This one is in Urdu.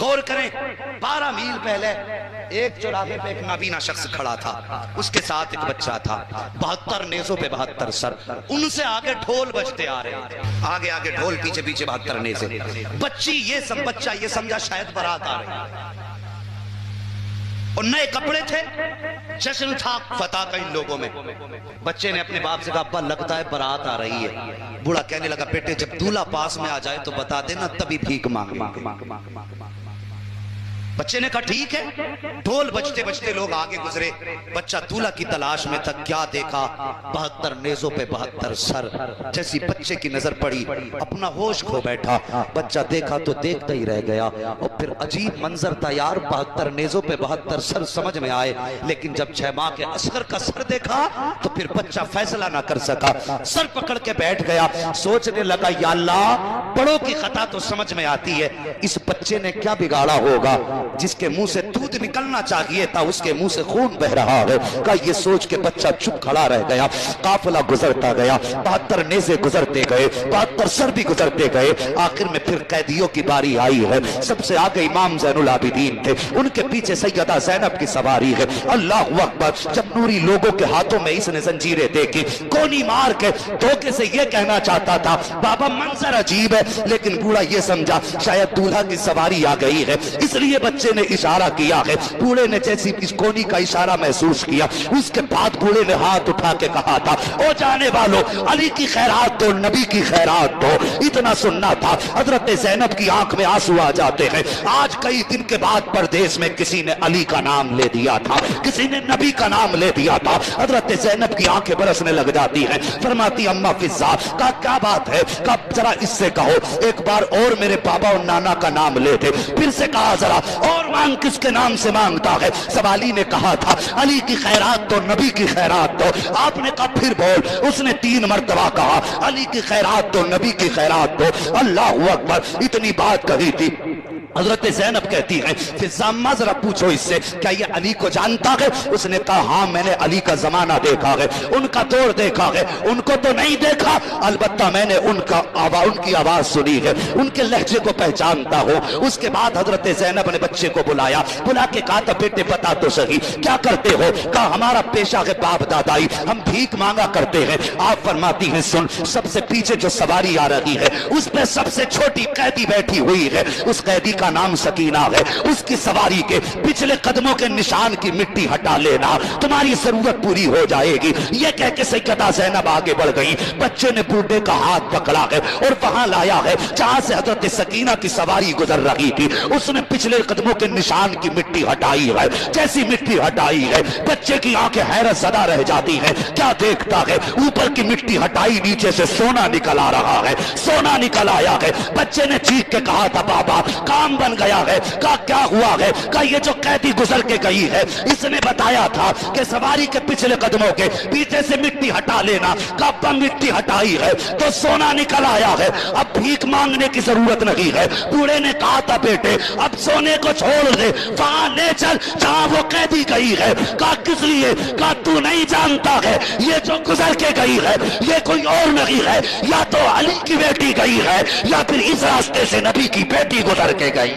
غور کریں، 12 میل پہلے ایک چوراہے پہ ایک نابینا شخص کھڑا تھا، اس کے ساتھ ایک بچہ تھا، 72 نیزوں پہ 72 سر، ان سے آگے ڈھول بجتے آ رہے ہیں، آگے آگے ڈھول، پیچھے پیچھے 72 نیزے۔ بچہ یہ سمجھا شاید بارات آ رہی ہے، اور نئے کپڑے تھے، جشن تھا فتح کا ان لوگوں میں۔ بچے نے اپنے باپ سے کہا ابا لگتا ہے بارات آ رہی ہے۔ بوڑھا کہنے لگا بیٹے جب دولہا پاس میں آ جائے تو بتا دینا، تبھی بھیک مانگیں۔ بچے نے کہا ٹھیک ہے۔ ڈھول بجتے بجتے لوگ آگے گزرے، بچہ دولہا کی تلاش میں تک کیا دیکھا، 72 نیزوں پہ 72 سر۔ جیسی بچے کی نظر پڑی اپنا ہوش کھو بیٹھا، بچہ دیکھا تو دیکھتا ہی رہ گیا، اور پھر عجیب منظر تھا یار، 72 نیزوں پہ 72 سر سمجھ میں آئے، لیکن جب 6 ماہ کے اصغر کا سر دیکھا تو پھر بچہ فیصلہ نہ کر سکا، سر پکڑ کے بیٹھ گیا، سوچنے لگا یا اللہ بڑوں کی خطا تو سمجھ میں آتی ہے، اس بچے نے کیا بگاڑا ہوگا، جس کے منہ سے دودھ نکلنا چاہیے تھا اس کے منہ سے خون بہ رہا ہے۔ کہ یہ سوچ کے بچہ چپ کھڑا رہ گیا، قافلہ گزرتا گیا، 72 نیزے گزرتے گئے، 72 سر بھی گزرتے گئے، آخر میں پھر قیدیوں کی باری آئی ہے۔ سب سے آگے امام زین العابدین تھے، ان کے پیچھے سیدہ زینب کی سواری ہے۔ اللہ اکبر! جب نوری لوگوں کے ہاتھوں میں اس نے زنجیریں دیکھی، کونی مار کے دھوکے سے یہ کہنا چاہتا تھا بابا منظر عجیب ہے، لیکن بوڑھا یہ سمجھا شاید دولہا کی سواری آ گئی ہے، اس لیے بچے نے اشارہ کیا ہے۔ بوڑھے نے جیسی اس کونی کا اشارہ محسوس کیا، اس کے بعد بوڑھے نے ہاتھ اٹھا کے کہا تھا او جانے والوں علی کی خیرات دو، نبی کی خیرات دو۔ اتنا سننا تھا، حضرت زینب کی آنکھ میں آنسو آ جاتے ہیں۔ آج کئی دن کے بعد پردیس میں کسی نے علی کا نام لے دیا تھا، کسی نے نبی کا نام لے دیا تھا، حضرت زینب کی آنکھیں برسنے لگ جاتی ہیں، فرماتی اماں فضا کا کیا بات ہے، کب ذرا اس سے کہو ایک بار اور میرے بابا اور نانا کا نام لے دے۔ پھر سے کہا ذرا اور مانگ، کس کے نام سے مانگتا ہے؟ سوالی نے کہا تھا علی کی خیرات تو، نبی کی خیرات تو۔ آپ نے کہا پھر بول، اس نے 3 مرتبہ کہا علی کی خیرات تو، نبی کی خیرات تو۔ اللہ اکبر! اتنی بات کہی تھی، حضرت زینب کہتی ہیں فضا اماں ذرا پوچھو اس سے کیا یہ علی کو جانتا ہے؟ اس نے کہا ہاں میں نے علی کا زمانہ دیکھا ہے، ان کا دور دیکھا ہے، ان کو تو نہیں دیکھا، البتہ میں نے ان کی آواز سنی ہے، ان کے لہجے کو پہچانتا ہوں۔ اس کے بعد حضرت زینب نے بچے کو بلایا، بلا کے کہا تھا بیٹے بتا تو صحیح کیا کرتے ہو؟ کہا ہمارا پیشہ ہے باپ دادائی، ہم بھیک مانگا کرتے ہیں۔ آپ فرماتی ہیں سن، سب سے پیچھے جو سواری آ رہی ہے اس پہ سب سے چھوٹی قیدی بیٹھی ہوئی ہے، اس قیدی کا نام سکینہ ہے، اس کی سواری کے پچھلے قدموں کے نشان کی مٹی ہٹا لینا، تمہاری ضرورت پوری ہو جائے گی۔ یہ کہہ کے سیدہ زینب آگے بڑھ گئی، بچے نے بوڑھے کا ہاتھ پکڑا ہے اور وہاں لایا ہے جہاں سے حضرت سکینہ کی سواری گزر رہی تھی، اس نے پچھلے قدموں کے نشان کی مٹی ہٹائی ہے۔ جیسی مٹی ہٹائی ہے بچے کی آنکھیں حیرت زدہ رہ جاتی ہیں، کیا دیکھتا ہے؟ اوپر کی مٹی ہٹائی، نیچے سے سونا نکل آ رہا ہے، سونا نکل آیا ہے۔ بچے نے چیخ کے کہا تھا بابا کام بن گیا ہے۔ کہا کیا ہوا ہے؟ کہا یہ جو قیدی گزر کے گئی ہے اس نے بتایا تھا کہ سواری کے پچھلے قدموں کے پیچھے سے مٹی ہٹا لینا، کب مٹی ہٹائی ہے تو سونا نکل آیا ہے، اب بھیک مانگنے کی ضرورت نہیں ہے۔ بوڑھے نے کہا تھا بیٹے اب سونے کو چھوڑ دے، وہاں لے چل جہاں وہ قیدی گئی ہے۔ کہا کس لیے؟ کہا تو نہیں جانتا ہے یہ جو گزر کے گئی ہے یہ کوئی اور نہیں ہے، یا تو علی کی بیٹی گئی ہے یا پھر اس راستے سے نبی کی بیٹی گزر کے گئی۔